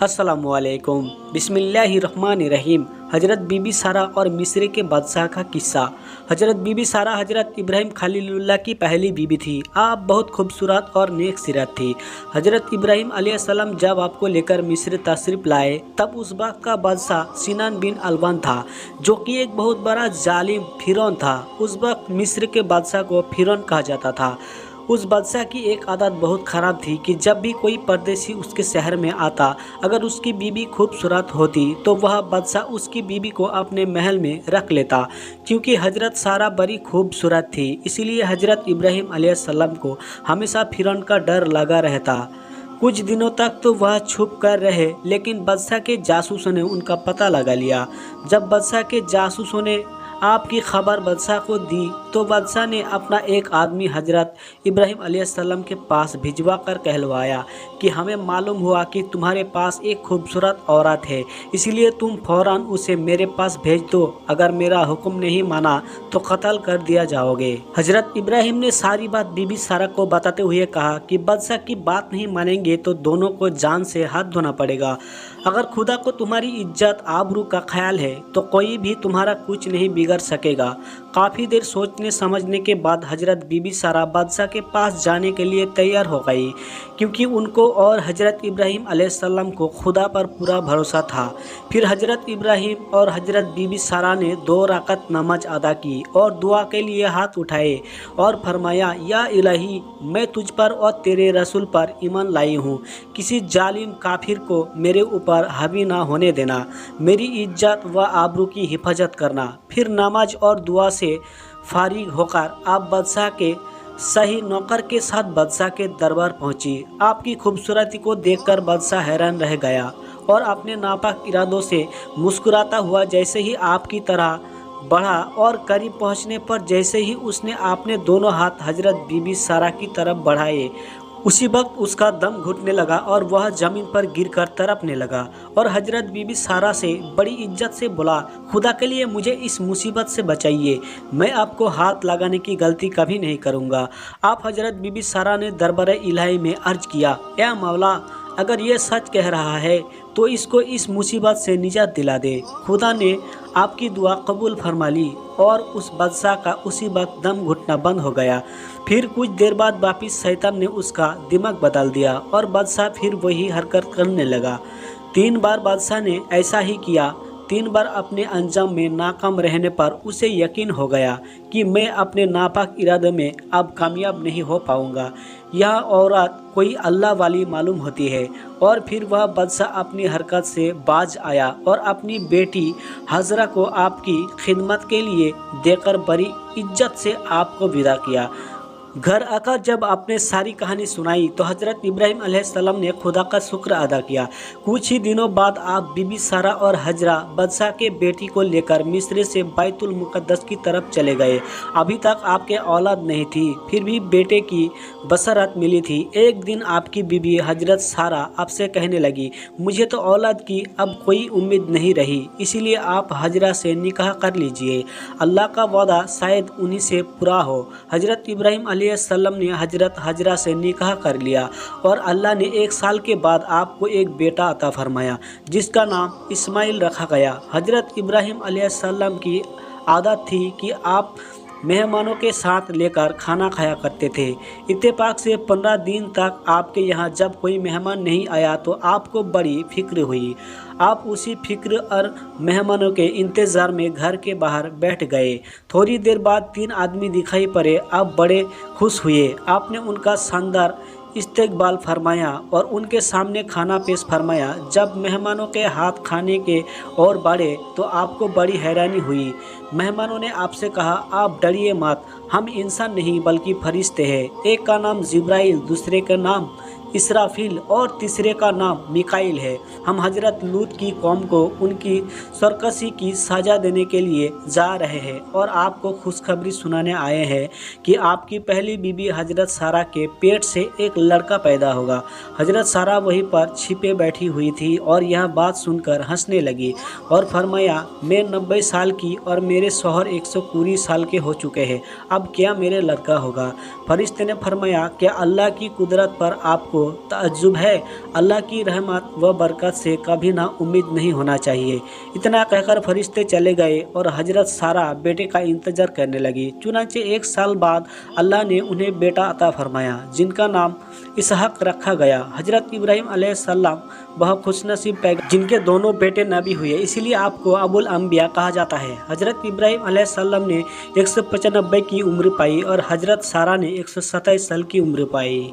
अस्सलामुअलैकुम। बिस्मिल्लाहिर्रहमानिर्रहीम। हज़रत बीबी सारा और मिस्र के बादशाह का किस्सा। हज़रत बीबी सारा हज़रत इब्राहिम खलीलुल्लाह की पहली बीबी थी। आप बहुत खूबसूरत और नेक सीरत थी। हज़रत इब्राहिम अलैहिस्सलाम जब आपको लेकर मिस्र तशरीफ़ लाए तब उस वक्त का बादशाह सिनान बिन अलवन था, जो कि एक बहुत बड़ा जालिम फिरौन था। उस वक्त मिस्र के बादशाह को फिरौन कहा जाता था। उस बादशाह की एक आदत बहुत ख़राब थी कि जब भी कोई परदेसी उसके शहर में आता, अगर उसकी बीबी खूबसूरत होती तो वह बादशाह उसकी बीबी को अपने महल में रख लेता। क्योंकि हज़रत सारा बड़ी खूबसूरत थी, इसीलिए हज़रत इब्राहिम अलैहिस्सलाम को हमेशा फिरौन का डर लगा रहता। कुछ दिनों तक तो वह छुप कर रहे, लेकिन बादशाह के जासूसों ने उनका पता लगा लिया। जब बादशाह के जासूसों ने आपकी खबर बादशाह को दी तो बादशाह ने अपना एक आदमी हज़रत इब्राहिम अलैहिस्सलाम के पास भिजवा कर कहलवाया कि हमें मालूम हुआ कि तुम्हारे पास एक खूबसूरत औरत है, इसलिए तुम फ़ौरन उसे मेरे पास भेज दो। अगर मेरा हुक्म नहीं माना तो कत्ल कर दिया जाओगे। हज़रत इब्राहिम ने सारी बात बीबी सारा को बताते हुए कहा कि बादशाह की बात नहीं मानेंगे तो दोनों को जान से हाथ धोना पड़ेगा। अगर खुदा को तुम्हारी इज्जत आबरू का ख्याल है तो कोई भी तुम्हारा कुछ नहीं बिगड़ सकेगा। काफ़ी देर सोचने समझने के बाद हज़रत बीबी सारा बादशाह के पास जाने के लिए तैयार हो गई, क्योंकि उनको और हज़रत इब्राहिम अलैहिस्सलाम को खुदा पर पूरा भरोसा था। फिर हज़रत इब्राहिम और हज़रत बीबी सारा ने 2 रकात नमाज अदा की और दुआ के लिए हाथ उठाए और फरमाया, या इलाही, मैं तुझ पर और तेरे रसूल पर ईमान लाई हूँ। किसी जालिम काफिर को मेरे ऊपर हावी ना होने देना। मेरी इज्जत व आबरू की हिफाजत करना। फिर नमाज और दुआ से फारिग होकर आप बादशाह के सही नौकर के साथ बादशाह के दरबार पहुंची। आपकी खूबसूरती को देखकर बादशाह हैरान रह गया और अपने नापाक इरादों से मुस्कुराता हुआ जैसे ही आपकी तरह बढ़ा और करीब पहुंचने पर जैसे ही उसने अपने दोनों हाथ हज़रत बीबी सारा की तरफ बढ़ाए, उसी वक्त उसका दम घुटने लगा और वह ज़मीन पर गिरकर तड़पने लगा और हज़रत बीबी सारा से बड़ी इज्जत से बोला, खुदा के लिए मुझे इस मुसीबत से बचाइए, मैं आपको हाथ लगाने की गलती कभी नहीं करूँगा। आप हज़रत बीबी सारा ने दरबार इलाही में अर्ज किया, या मौला, अगर ये सच कह रहा है तो इसको इस मुसीबत से निजात दिला दे। खुदा ने आपकी दुआ कबूल फरमा ली और उस बादशाह का उसी वक्त दम घुटना बंद हो गया। फिर कुछ देर बाद वापिस शैतान ने उसका दिमाग बदल दिया और बादशाह फिर वही हरकत करने लगा। 3 बार बादशाह ने ऐसा ही किया। 3 बार अपने अंजाम में नाकाम रहने पर उसे यकीन हो गया कि मैं अपने नापाक इरादे में अब कामयाब नहीं हो पाऊंगा। यह औरत कोई अल्लाह वाली मालूम होती है। और फिर वह बादशाह अपनी हरकत से बाज आया और अपनी बेटी हजरा को आपकी खिदमत के लिए देकर बड़ी इज्जत से आपको विदा किया। घर आकर जब आपने सारी कहानी सुनाई तो हज़रत इब्राहिम अलैहिस्सलाम ने खुदा का शुक्र अदा किया। कुछ ही दिनों बाद आप बीबी सारा और हजरा बादशाह के बेटी को लेकर मिस्र से बैतुल मुक़द्दस की तरफ चले गए। अभी तक आपके औलाद नहीं थी, फिर भी बेटे की बशरत मिली थी। एक दिन आपकी बीबी हज़रत सारा आपसे कहने लगी, मुझे तो औलाद की अब कोई उम्मीद नहीं रही, इसीलिए आप हजरा से निकाह कर लीजिए, अल्लाह का वादा शायद उन्हीं से पूरा हो। हज़रत इब्राहिम अलैहिस्सलाम ने हज़रत हजरा से निकाह कर लिया और अल्लाह ने 1 साल के बाद आपको एक बेटा अता फरमाया, जिसका नाम इस्माइल रखा गया। हज़रत इब्राहिम अलैहिस्सलाम की आदत थी कि आप मेहमानों के साथ लेकर खाना खाया करते थे। इत्तेफाक से 15 दिन तक आपके यहाँ जब कोई मेहमान नहीं आया तो आपको बड़ी फिक्र हुई। आप उसी फिक्र और मेहमानों के इंतज़ार में घर के बाहर बैठ गए। थोड़ी देर बाद 3 आदमी दिखाई पड़े। आप बड़े खुश हुए। आपने उनका शानदार इस्तकबाल फरमाया और उनके सामने खाना पेश फरमाया। जब मेहमानों के हाथ खाने के और बढ़े तो आपको बड़ी हैरानी हुई। मेहमानों ने आपसे कहा, आप डरिए मत, हम इंसान नहीं बल्कि फरिश्ते हैं। एक का नाम जिब्राइल, दूसरे का नाम इसराफिल और तीसरे का नाम मिकाइल है। हम हज़रत लूत की कौम को उनकी सरकशी की सज़ा देने के लिए जा रहे हैं और आपको खुशखबरी सुनाने आए हैं कि आपकी पहली बीबी हज़रत सारा के पेट से एक लड़का पैदा होगा। हज़रत सारा वहीं पर छिपे बैठी हुई थी और यह बात सुनकर हंसने लगी और फरमाया, मैं 90 साल की और मेरे शौहर 120 साल के हो चुके हैं, अब क्या मेरे लड़का होगा? फरिश्ते ने फरमाया कि अल्लाह की कुदरत पर आपको तो ताज्जुब है, अल्लाह की रहमत व बरकत से कभी ना उम्मीद नहीं होना चाहिए। इतना कहकर फरिश्ते चले गए और हजरत सारा बेटे का इंतजार करने लगी। चुनांचे 1 साल बाद अल्लाह ने उन्हें बेटा अता फरमाया, जिनका नाम इसहाक रखा गया। हजरत इब्राहिम अलैहिस्सलाम बहुत खुशनसीब पैगंबर जिनके दोनों बेटे नबी हुए, इसीलिए आपको अबुल अंबिया कहा जाता है। हजरत इब्राहिम अलैहिस्सलाम ने 195 की उम्र पाई और हजरत सारा ने 127 साल की उम्र पाई।